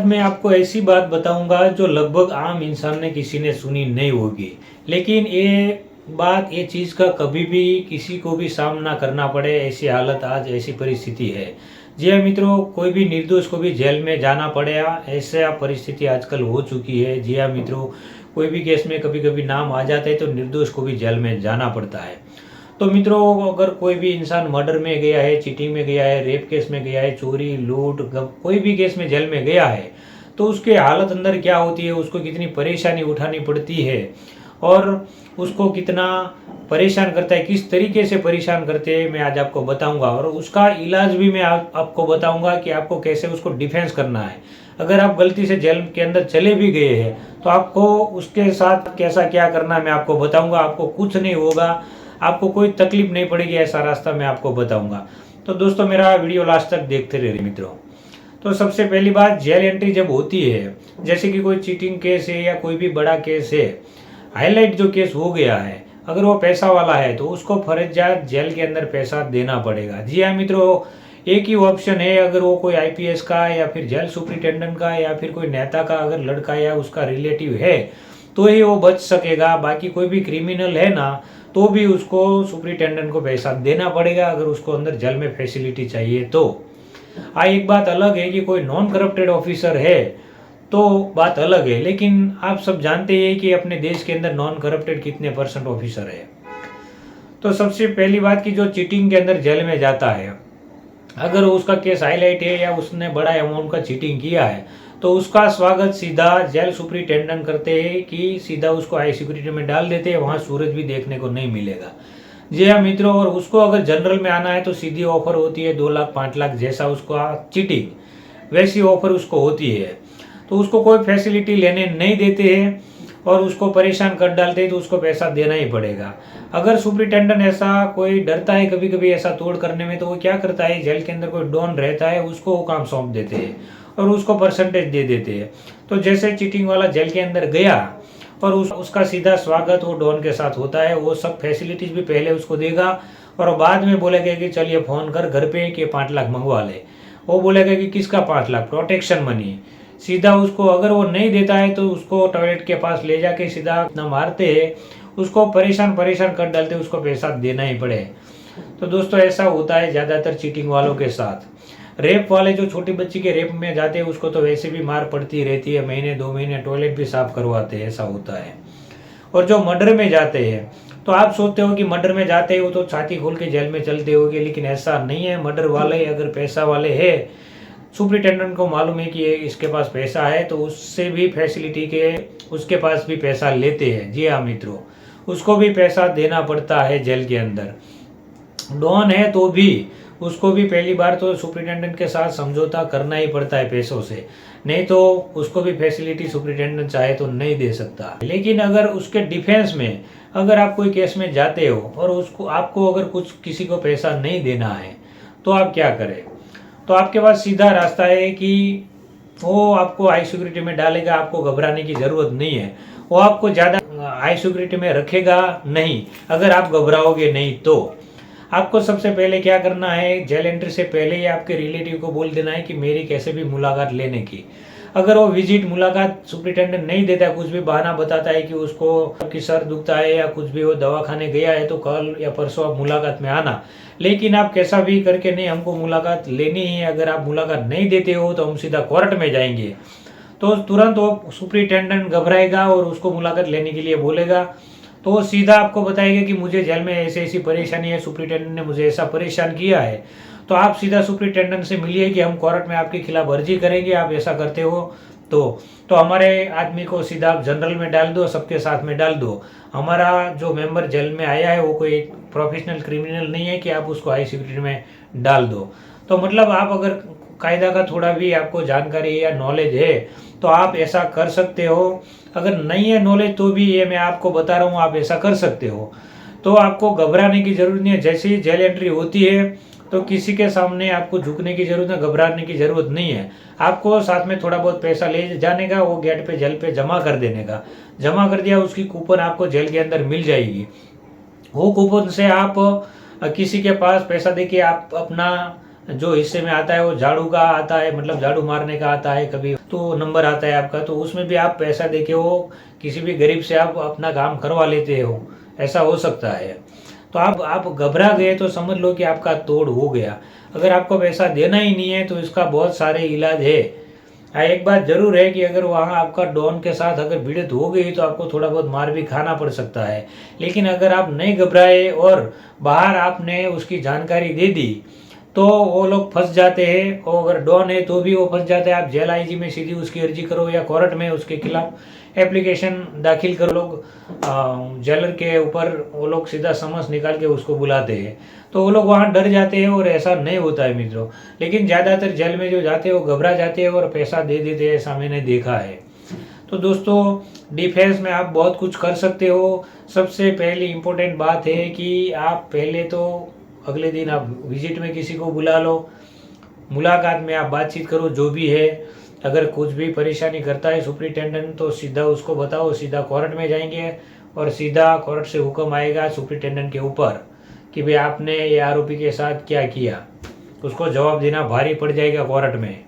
आज मैं आपको ऐसी बात बताऊंगा जो लगभग आम इंसान ने किसी ने सुनी नहीं होगी, लेकिन ये चीज़ का कभी भी किसी को भी सामना करना पड़े ऐसी हालत, आज ऐसी परिस्थिति है। जी हाँ मित्रों, कोई भी निर्दोष को भी जेल में जाना पड़ेगा, ऐसा परिस्थिति आजकल हो चुकी है। जी हाँ मित्रों, कोई भी केस में कभी कभी नाम आ जाता है तो निर्दोष को भी जेल में जाना पड़ता है। तो मित्रों, अगर कोई भी इंसान मर्डर में गया है, चीटिंग में गया है, रेप केस में गया है, चोरी लूट कोई भी केस में जेल में गया है, तो उसके हालत अंदर क्या होती है, उसको कितनी परेशानी उठानी पड़ती है और उसको कितना परेशान करता है, किस तरीके से परेशान करते हैं, मैं आज आपको बताऊंगा। और उसका इलाज भी मैं आपको बताऊंगा कि आपको कैसे उसको डिफेंस करना है। अगर आप गलती से जेल के अंदर चले भी गए हैं तो आपको उसके साथ कैसा क्या करना है मैं आपको बताऊंगा। आपको कुछ नहीं होगा, आपको कोई तकलीफ नहीं पड़ेगी, ऐसा रास्ता मैं आपको बताऊंगा। तो दोस्तों, मेरा वीडियो लास्ट तक देखते रहिए मित्रों। तो सबसे पहली बात, जेल एंट्री जब होती है, जैसे कि कोई चीटिंग केस है या कोई भी बड़ा केस है, हाईलाइट जो केस हो गया है, अगर वो पैसा वाला है तो उसको फर्जियात जेल के अंदर पैसा देना पड़ेगा। जी हाँ मित्रों, एक ही ऑप्शन है, अगर वो कोई आईपीएस का या फिर जेल सुप्रिटेंडेंट का या फिर कोई नेता का अगर लड़का या उसका रिलेटिव है तो ही वो बच सकेगा। बाकी कोई भी क्रिमिनल है ना, तो भी उसको सुप्रिटेंडेंट को पैसा देना पड़ेगा अगर उसको अंदर जेल में फैसिलिटी चाहिए तो। एक बात अलग है कि कोई नॉन करप्टेड ऑफिसर है तो बात अलग है, लेकिन आप सब जानते हैं कि अपने देश के अंदर नॉन करप्टेड कितने % ऑफिसर है। तो सबसे पहली बात कि जो चीटिंग के अंदर जेल में जाता है, अगर उसका केस हाईलाइट है या उसने बड़ा अमाउंट का चीटिंग किया है, तो उसका स्वागत सीधा जेल सुप्रिटेंडेंट करते हैं कि सीधा उसको हाई सिक्योरिटी में डाल देते हैं, वहाँ सूरज भी देखने को नहीं मिलेगा। जी हाँ मित्रों, और उसको अगर जनरल में आना है तो सीधी ऑफर होती है 2 लाख 5 लाख, जैसा उसको चीटिंग वैसी ऑफर उसको होती है। तो उसको कोई फैसिलिटी लेने नहीं देते हैं और उसको परेशान कर डालते हैं, तो उसको पैसा देना ही पड़ेगा। अगर सुप्रिटेंडेंट ऐसा कोई डरता है कभी कभी ऐसा तोड़ करने में, तो वो क्या करता है, जेल के अंदर कोई डॉन रहता है उसको वो काम सौंप देते हैं और उसको परसेंटेज दे देते हैं। तो जैसे चीटिंग वाला जेल के अंदर गया और उसका सीधा स्वागत वो डॉन के साथ होता है, वो सब फैसिलिटीज भी पहले उसको देगा और बाद में बोलेगा कि चलिए फ़ोन कर घर पे कि 5 लाख मंगवा ले। वो बोलेगा कि किसका 5 लाख, प्रोटेक्शन मनी। सीधा उसको अगर वो नहीं देता है तो उसको टॉयलेट के पास ले जाके सीधा इतना मारते हैं, उसको परेशान कर डालते, उसको पैसा देना ही पड़े। तो दोस्तों, ऐसा होता है ज़्यादातर चीटिंग वालों के साथ। रेप वाले जो छोटी बच्ची के रेप में जाते हैं उसको तो वैसे भी मार पड़ती रहती है, महीने 2 महीने टॉयलेट भी साफ करवाते हैं, ऐसा होता है। और जो मर्डर में जाते हैं, तो आप सोचते हो कि मर्डर में जाते हो तो छाती खोल के जेल में चलते होगे, लेकिन ऐसा नहीं है। मर्डर वाले अगर पैसा वाले है, सुप्रिटेंडेंट को मालूम है कि इसके पास पैसा है, तो उससे भी फैसिलिटी के उसके पास भी पैसा लेते हैं। जी हाँ मित्रों, उसको भी पैसा देना पड़ता है जेल के अंदर। डॉन है तो भी उसको भी पहली बार तो सुप्रिटेंडेंट के साथ समझौता करना ही पड़ता है पैसों से, नहीं तो उसको भी फैसिलिटी सुप्रिटेंडेंट चाहे तो नहीं दे सकता। लेकिन अगर उसके डिफेंस में अगर आप कोई केस में जाते हो और उसको आपको अगर कुछ किसी को पैसा नहीं देना है तो आप क्या करें, तो आपके पास सीधा रास्ता है कि वो आपको हाई सिक्योरिटी में डालेगा, आपको घबराने की ज़रूरत नहीं है। वो आपको ज़्यादा हाई सिक्योरिटी में रखेगा नहीं अगर आप घबराओगे नहीं तो। आपको सबसे पहले क्या करना है, जेल एंट्री से पहले ही आपके रिलेटिव को बोल देना है कि मेरी कैसे भी मुलाकात लेने की। अगर वो विजिट मुलाकात सुप्रिटेंडेंट नहीं देता, कुछ भी बहाना बताता है कि उसको कि सर दुखता है या कुछ भी वो दवाखाने गया है, तो कल या परसों आप मुलाकात में आना, लेकिन आप कैसा भी करके नहीं, हमको मुलाकात लेनी है। अगर आप मुलाकात नहीं देते हो तो हम सीधा कोर्ट में जाएंगे। तो तुरंत वो सुप्रिटेंडेंट घबराएगा और उसको मुलाकात लेने के लिए बोलेगा, तो वो सीधा आपको बताएगा कि मुझे जेल में ऐसी ऐसी परेशानी है, सुप्रिटेंडेंट ने मुझे ऐसा परेशान किया है। तो आप सीधा सुप्रिटेंडेंट से मिलिए कि हम कोर्ट में आपके खिलाफ अर्जी करेंगे, आप ऐसा करते हो तो हमारे आदमी को सीधा आप जनरल में डाल दो, सबके साथ में डाल दो। हमारा जो मेंबर जेल में आया है वो कोई प्रोफेशनल क्रिमिनल नहीं है कि आप उसको हाई सिक्योरिटी में डाल दो। तो मतलब आप अगर कायदा का थोड़ा भी आपको जानकारी या नॉलेज है तो आप ऐसा कर सकते हो। अगर नहीं है नॉलेज तो भी ये मैं आपको बता रहा हूँ, आप ऐसा कर सकते हो। तो आपको घबराने की जरूरत नहीं है। जैसे ही जेल एंट्री होती है तो किसी के सामने आपको झुकने की जरूरत है, घबराने की जरूरत नहीं है। आपको साथ में थोड़ा बहुत पैसा ले जाने का, वो गेट पे जेल पे जमा कर देने का। जमा कर दिया, उसकी कूपन आपको जेल के अंदर मिल जाएगी। वो कूपन से आप किसी के पास पैसा दे के आप अपना जो हिस्से में आता है वो झाड़ू का आता है, मतलब झाड़ू मारने का आता है, कभी तो नंबर आता है आपका, तो उसमें भी आप पैसा देके वो किसी भी गरीब से आप अपना काम करवा लेते हो, ऐसा हो सकता है। तो आप घबरा गए तो समझ लो कि आपका तोड़ हो गया। अगर आपको पैसा देना ही नहीं है तो इसका बहुत सारे इलाज है। हाँ, एक बात जरूर है कि अगर वहाँ आपका डॉन के साथ अगर भिड़ंत हो गई तो आपको थोड़ा बहुत मार भी खाना पड़ सकता है। लेकिन अगर आप नहीं घबराए और बाहर आपने उसकी जानकारी दे दी तो वो लोग फंस जाते हैं, और अगर डॉन है तो भी वो फंस जाते हैं। आप जेल आईजी में सीधी उसकी अर्जी करो या कोर्ट में उसके खिलाफ एप्लीकेशन दाखिल करो। लोग जेलर के ऊपर वो लोग सीधा समन्स निकाल के उसको बुलाते हैं, तो वो लोग वहाँ डर जाते हैं और ऐसा नहीं होता है मित्रों। लेकिन ज़्यादातर जेल में जो जाते हैं वो घबरा जाते हैं और पैसा दे देते हैं, ऐसा मैंने देखा है। तो दोस्तों डिफेंस में आप बहुत कुछ कर सकते हो। सबसे पहली इम्पोर्टेंट बात है कि आप पहले तो अगले दिन आप विजिट में किसी को बुला लो, मुलाकात में आप बातचीत करो जो भी है। अगर कुछ भी परेशानी करता है सुपरिटेंडेंट तो सीधा उसको बताओ, सीधा कोर्ट में जाएंगे और सीधा कोर्ट से हुक्म आएगा सुपरिटेंडेंट के ऊपर कि भाई आपने ये आरोपी के साथ क्या किया, उसको जवाब देना भारी पड़ जाएगा कोर्ट में।